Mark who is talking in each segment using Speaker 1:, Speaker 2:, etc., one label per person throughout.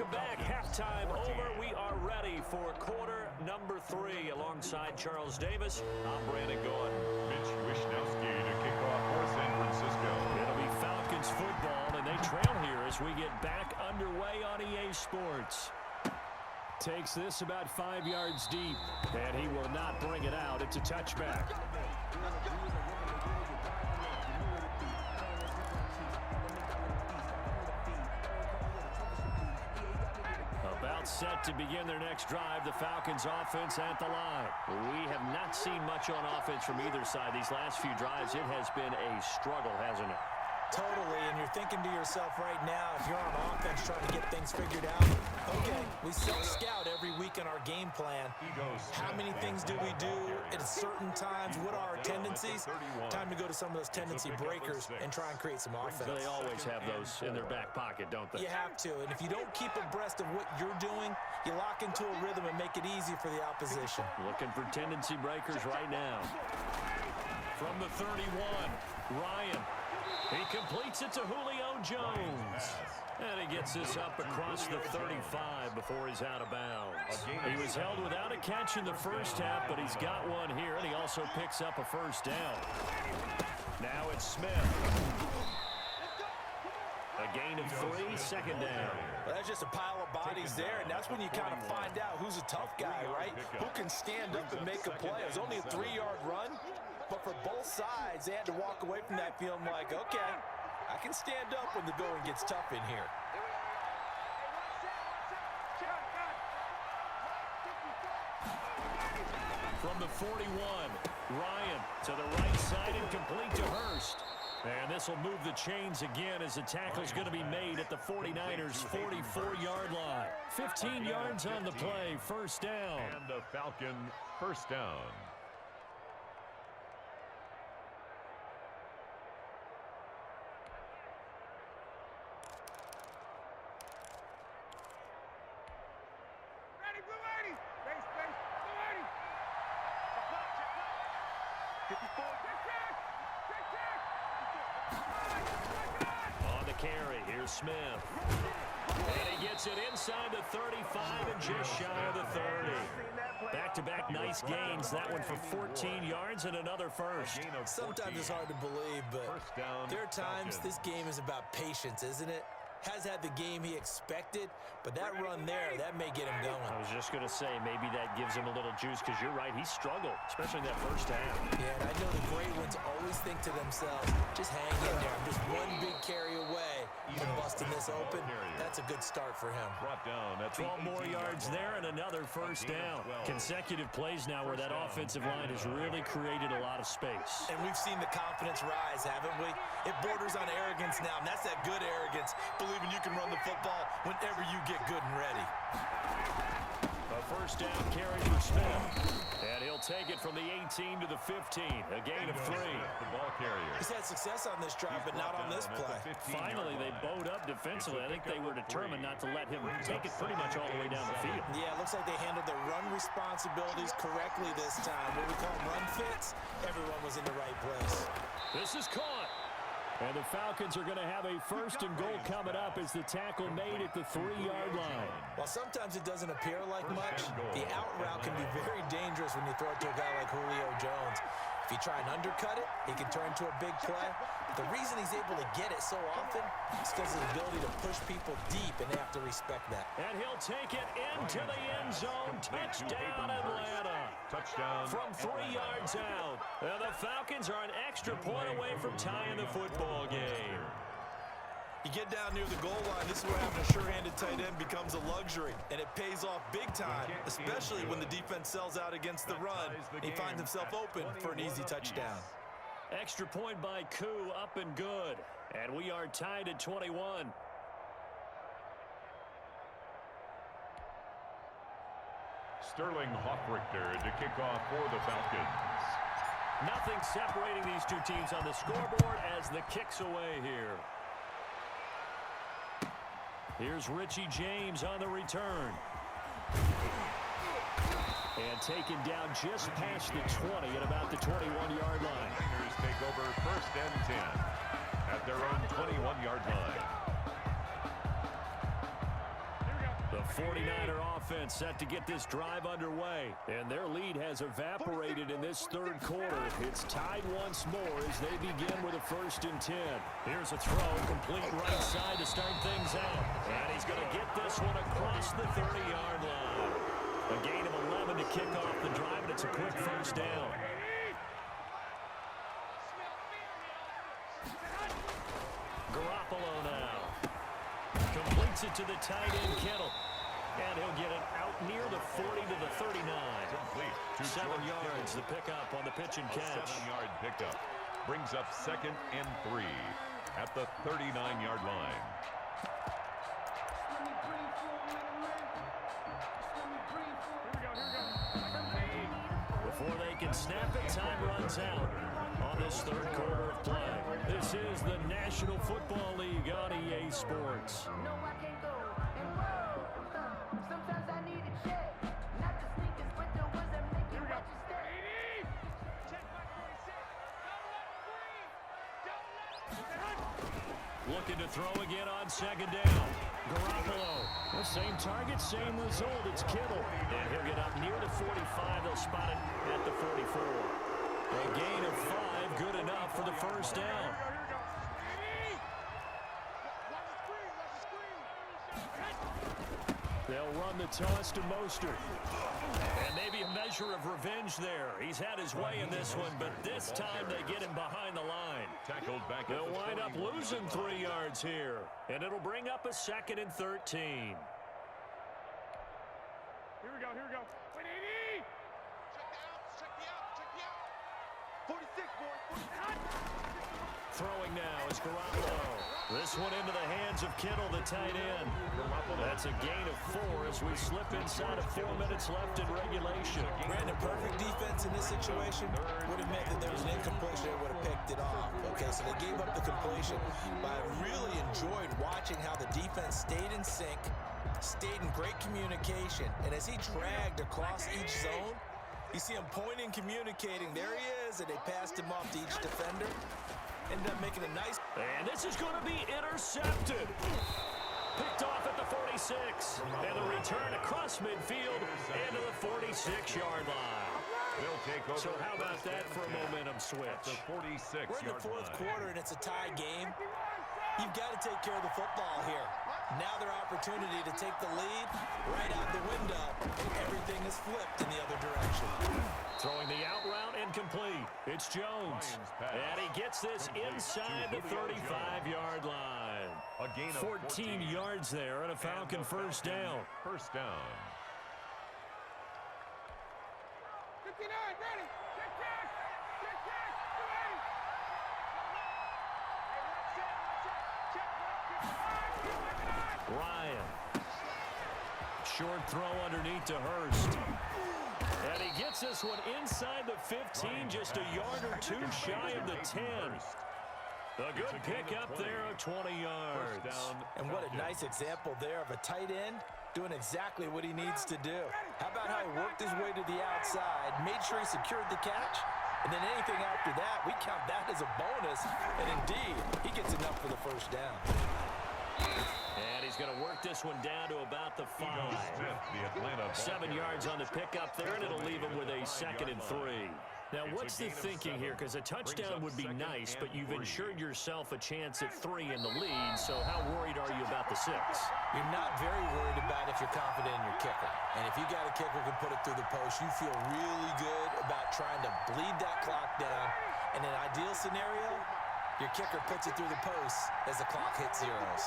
Speaker 1: Welcome back. Halftime over. We are ready for quarter number 3. Alongside Charles Davis, I'm Brandon Gaudin.
Speaker 2: Mitch Wishnowsky to kick off for San Francisco.
Speaker 1: It'll be Falcons football, and they trail here as we get back underway on EA Sports. Takes this about 5 yards deep, and he will not bring it out. It's a touchback. About set to begin their next drive, the Falcons offense at the line. We have not seen much on offense from either side these last few drives. It has been a struggle, hasn't it?
Speaker 3: Totally, and you're thinking to yourself right now, if you're on offense trying to get things figured out, okay, we self-scout every week in our game plan. How many things do we do at certain times? What are our tendencies? Time to go to some of those tendency breakers and try and create some offense.
Speaker 1: They always have those in their back pocket, don't they?
Speaker 3: You have to, and if you don't keep abreast of what you're doing, you lock into a rhythm and make it easy for the opposition.
Speaker 1: Looking for tendency breakers right now. From the 31, Ryan. He completes it to Julio Jones. And he gets this up across the 35 before he's out of bounds. He was held without a catch in the first half, but he's got one here, and he also picks up a first down. Now it's Smith. A gain of 3, second down.
Speaker 3: Well, that's just a pile of bodies there, and that's when you kind of find out who's a tough guy, right? Who can stand up and make a play. It was only a 3-yard run. But for both sides, they had to walk away from that feeling like, okay, I can stand up when the going gets tough in here.
Speaker 1: From the 41, Ryan to the right side and complete to Hurst. And this will move the chains again as the tackle's going to be made at the 49ers' 44-yard line. 15 yards on the play, first down.
Speaker 2: And the Falcon first down.
Speaker 1: On the carry, here's Smith. And he gets it inside the 35 and just shy of the 30. Back-to-back nice gains. That one for 14 yards and another first.
Speaker 3: Sometimes it's hard to believe, but there are times this game is about patience, isn't it? Has had the game he expected, but that run there, that may get him going.
Speaker 1: I was just going to say, maybe that gives him a little juice, because you're right, he struggled, especially in that first half.
Speaker 3: Yeah, and I know the great ones always think to themselves, just hang in there. I'm just one big carry away from busting this open. That's a good start for him.
Speaker 1: 12 more yards there and another first down. Consecutive plays now where that offensive line has really created a lot of space.
Speaker 3: And we've seen the confidence rise, haven't we? It borders on arrogance now, and that's that good arrogance, believing you can run the football whenever you get good and ready.
Speaker 1: A first down carry for Smith. And he'll take it from the 18 to the 15. A gain of 3.
Speaker 2: The ball carrier.
Speaker 3: He's had success on this drive, but not on this play.
Speaker 1: Finally, they bowed up defensively. I think they were determined not to let him take it pretty much all the way down the field.
Speaker 3: Yeah, it looks like they handled their run responsibilities correctly this time. What we call run fits, everyone was in the right place.
Speaker 1: This is caught. And the Falcons are going to have a first and goal coming up as the tackle made at the 3-yard line.
Speaker 3: While sometimes it doesn't appear like much, the out route can be very dangerous when you throw it to a guy like Julio Jones. If you try and undercut it, he can turn into a big play. But the reason he's able to get it so often is because of his ability to push people deep, and they have to respect that.
Speaker 1: And he'll take it into the end zone. Touchdown, Atlanta.
Speaker 2: Touchdown.
Speaker 1: From 3 yards out. And the Falcons are an extra point away from tying the football game.
Speaker 3: You get down near the goal line, this is where having a sure-handed tight end becomes a luxury, and it pays off big time, especially when the defense sells out against the run. He finds himself open for an easy touchdown.
Speaker 1: Extra point by Koo, up and good. And we are tied at 21.
Speaker 2: Sterling Hoffrichter to kick off for the Falcons.
Speaker 1: Nothing separating these two teams on the scoreboard as the kick's away here. Here's Richie James on the return. And taken down just past the 20 at about the 21-yard line.
Speaker 2: Niners take over first and 10 at their own 21-yard line.
Speaker 1: The 49er offense set to get this drive underway. And their lead has evaporated in this third quarter. It's tied once more as they begin with a 1st and 10. Here's a throw, complete right side to start things out. And he's going to get this one across the 30-yard line. A gain of 11 to kick off the drive, and it's a quick 1st down. Garoppolo now. Completes it to the tight end, Kittle. And he'll get it out near the 40 to the 39.
Speaker 2: Complete.
Speaker 1: 7 yards, the pickup on the pitch and catch.
Speaker 2: 7-yard pickup. Brings up 2nd and 3 at the 39-yard line.
Speaker 1: Before they can snap it, time runs out on this third quarter of play. This is the National Football League on EA Sports. Looking to throw again on 2nd down. Garoppolo. The same target, same result. It's Kittle. And he'll get up near the 45. They'll spot it at the 44. A gain of 5, good enough for the 1st down. They'll run the toss to Mostert. And maybe a measure of revenge there. He's had his way in this one, but this time they get him behind the line.
Speaker 2: Tackled back.
Speaker 1: They'll wind up losing 3 yards here. And it'll bring up a 2nd and 13.
Speaker 4: Here we go, here we go. Wait, 80! Check the out. 46, boys. 46.
Speaker 1: Throwing now is Garoppolo. This one into the hands of Kittle, the tight end. That's a gain of 4 as we slip inside of 4 minutes left in regulation.
Speaker 3: Brandon, perfect defense in this situation would have meant that there was an incompletion that would have picked it off. Okay, so they gave up the completion. But I really enjoyed watching how the defense stayed in sync, stayed in great communication. And as he dragged across each zone, you see him pointing, communicating. There he is, and they passed him off to each defender. Ended up making a nice...
Speaker 1: And this is going to be intercepted. Picked off at the 46. And the return across midfield into the 46-yard line.
Speaker 2: They'll take over.
Speaker 1: So how about that for a momentum switch?
Speaker 2: The 46-yard line.
Speaker 3: We're in the 4th quarter, and it's a tie game. You've got to take care of the football here. Now their opportunity to take the lead right out the window, and everything is flipped in the other direction.
Speaker 1: Throwing the out route incomplete. It's Jones. And he gets this inside the 35-yard line.
Speaker 2: A gain of
Speaker 1: 14 yards there and a Falcon 1st down.
Speaker 2: 1st down.
Speaker 4: 59, ready. Check, check. Check, check.
Speaker 1: Ryan. Short throw underneath to Hurst. And he gets this one inside the 15, just a yard or 2 shy of the 10. A good pickup there of 20 yards.
Speaker 3: And what a nice example there of a tight end doing exactly what he needs to do. How about how he worked his way to the outside, made sure he secured the catch, and then anything after that, we count that as a bonus. And indeed, he gets enough for the 1st down.
Speaker 1: And he's going to work this one down to about the 5. 7 yards on the pickup there, and it'll leave him with a 2nd and 3. Now, what's the thinking here? Because a touchdown would be nice, but you've insured yourself a chance at 3 in the lead, so how worried are you about the 6?
Speaker 3: You're not very worried about if you're confident in your kicker. And if you got a kicker who can put it through the post, you feel really good about trying to bleed that clock down. In an ideal scenario, your kicker puts it through the post as the clock hits zeros.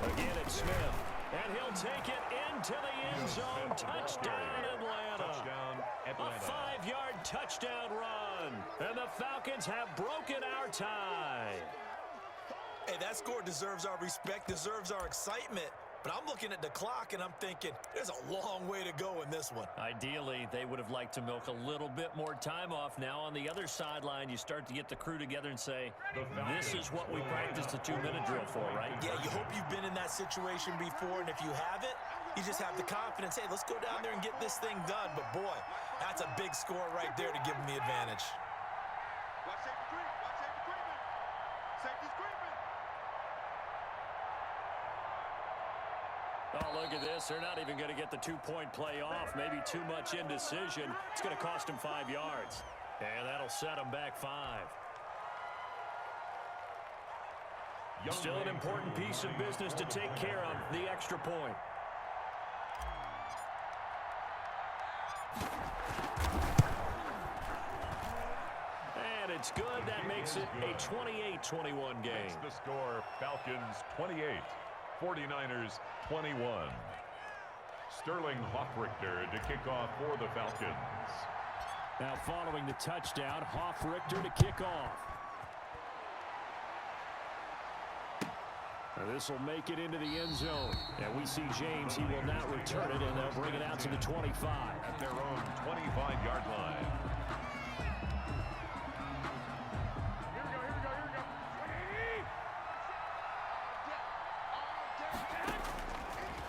Speaker 1: Again, it's Smith. And he'll take it into the end zone. Touchdown, Atlanta. A 5-yard touchdown run. And the Falcons have broken our tie.
Speaker 3: Hey, that score deserves our respect, deserves our excitement. But I'm looking at the clock, and I'm thinking, there's a long way to go in this one.
Speaker 1: Ideally, they would have liked to milk a little bit more time off. Now, on the other sideline, you start to get the crew together and say, this is what we practiced the 2-minute drill for, right?
Speaker 3: Yeah, you hope you've been in that situation before, and if you haven't, you just have the confidence, hey, let's go down there and get this thing done. But, boy, that's a big score right there to give them the advantage.
Speaker 4: Watch safety three. Watch safety three. Safety
Speaker 1: Oh, look at this. They're not even going to get the two-point play off. Maybe too much indecision. It's going to cost them 5 yards. And that'll set them back 5. Still an important piece of business to take care of, the extra point. And it's good. That makes it a 28-21 game.
Speaker 2: Makes the score Falcons 28, 49ers 21. Sterling Hoffrichter to kick off for the Falcons.
Speaker 1: Now following the touchdown, Hoffrichter to kick off. This will make it into the end zone. And we see James. He will not return it, and they'll bring it out to the 25.
Speaker 2: At their own 25-yard line.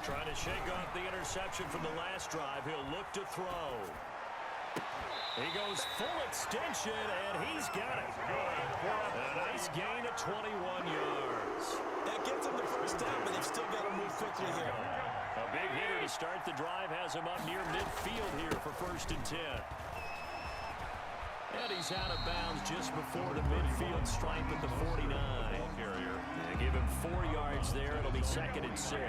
Speaker 1: Trying to shake off the interception from the last drive. He'll look to throw. He goes full extension, and he's got it. A nice gain of 21 yards.
Speaker 3: That gets them the first down, but they've still got to move quickly here.
Speaker 1: A big hitter to start the drive has him up near midfield here for 1st and 10. And he's out of bounds just before the midfield stripe at the 49. They give him 4 yards there. It'll be 2nd and 6.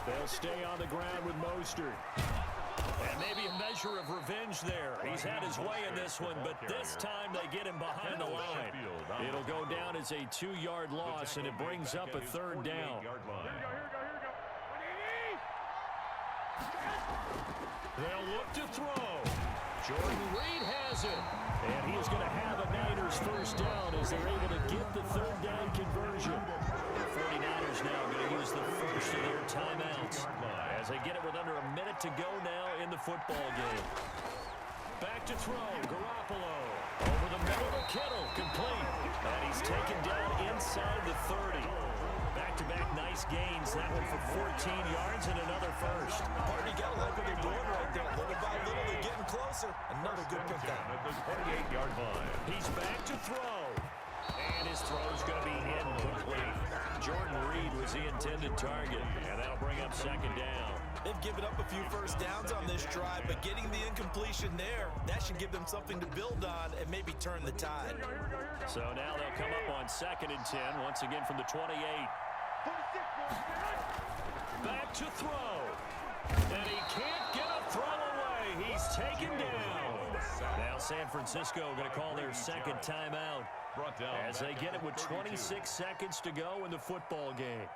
Speaker 1: They'll stay on the ground with Mostert. And maybe a measure of revenge there. He's had his way in this one, but this time they get him behind the line. It'll go down as a 2-yard loss, and it brings up a 3rd down. They'll look to throw. Jordan Reed has it. And he is going to have a Niners first down as they're able to get the 3rd down conversion. The 49ers now going to use the first of their timeouts as they get it with under a minute to go now in the football game. Back to throw. Garoppolo. Over the middle to Kittle. Complete. And he's taken down inside the 30. Back-to-back nice gains. That one for 14 yards and another first.
Speaker 3: Party got to like what they're doing right there. Little by little, they're getting closer. Another good pickup.
Speaker 2: At the 28-yard line.
Speaker 1: He's back to throw. And his throw's going to be incomplete. Jordan Reed was the intended target. And that'll bring up 2nd down.
Speaker 3: They've given up a few first downs on this drive, but getting the incompletion there, that should give them something to build on and maybe turn the tide.
Speaker 1: So now they'll come up on 2nd and 10, once again from the 28. Back to throw. And he can't get a throw away. He's taken down. Now San Francisco going to call their 2nd timeout as they get it with 26 seconds to go in the football game.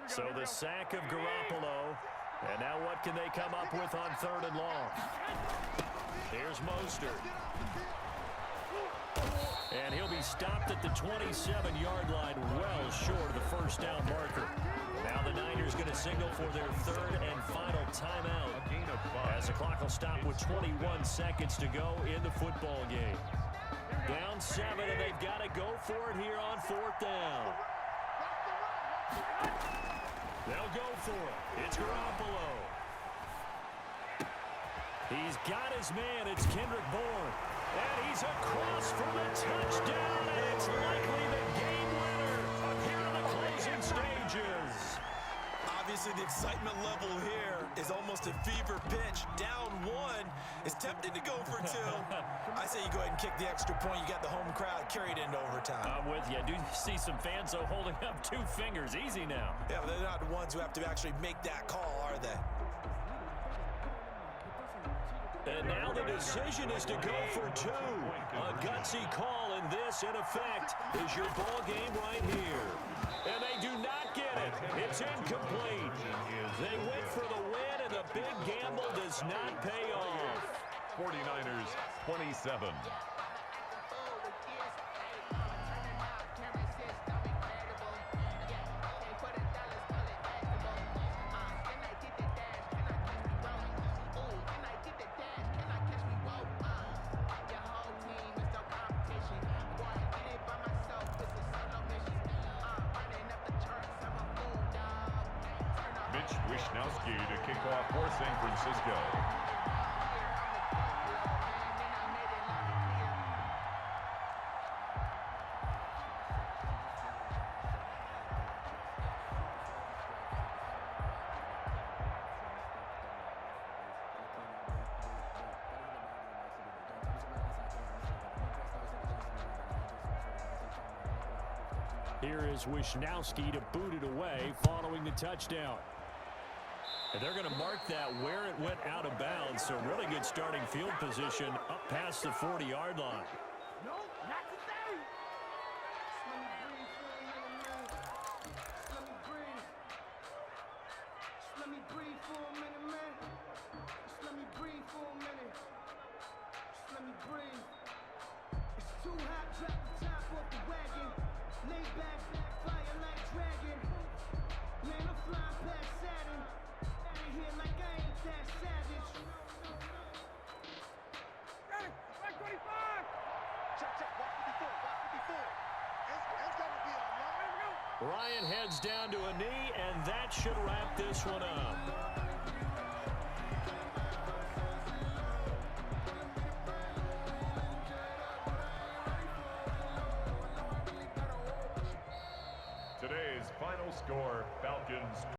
Speaker 1: So the sack of Garoppolo. And now what can they come up with on 3rd and long? Here's Mostert. And he'll be stopped at the 27-yard line, well short of the first down marker. Now the Niners going to signal for their 3rd and final timeout as the clock will stop with 21 seconds to go in the football game. Down 7, and they've got to go for it here on 4th down. They'll go for it. It's Garoppolo. He's got his man. It's Kendrick Bourne. And he's across for the touchdown, and it's likely the game winner here in the closing stages.
Speaker 3: Obviously, the excitement level here is almost a fever pitch. Down 1 is tempted to go for 2. I say you go ahead and kick the extra point. You got the home crowd carried into overtime.
Speaker 1: I'm with you. I do see some fans, though, holding up 2 fingers. Easy now.
Speaker 3: Yeah, but they're not the ones who have to actually make that call, are they?
Speaker 1: And now the decision is to go for 2. A gutsy call, and this, in effect, is your ball game right here. And they do not get it. It's incomplete. They went for the win, and the big gamble does not pay off.
Speaker 2: 49ers 27. Wishnowski to kick off for San Francisco.
Speaker 1: Here is Wisnowski to boot it away following the touchdown. And they're going to mark that where it went out of bounds. So really good starting field position up past the 40-yard line.
Speaker 4: No, not today. Let me breathe for a minute, man. Let me breathe. Let me breathe for a minute, man. Let me breathe for a minute. Let me breathe. It's too hot, drop the top off the wagon. Lay back, fire like dragon. Man, I'm flying past Saturn. Out of here like I ain't that savage. Got it, 525. Check, watch me before. It's gonna be a long.
Speaker 1: Ryan heads down to a knee, and that should wrap this one up.
Speaker 2: Today's final score, Falcons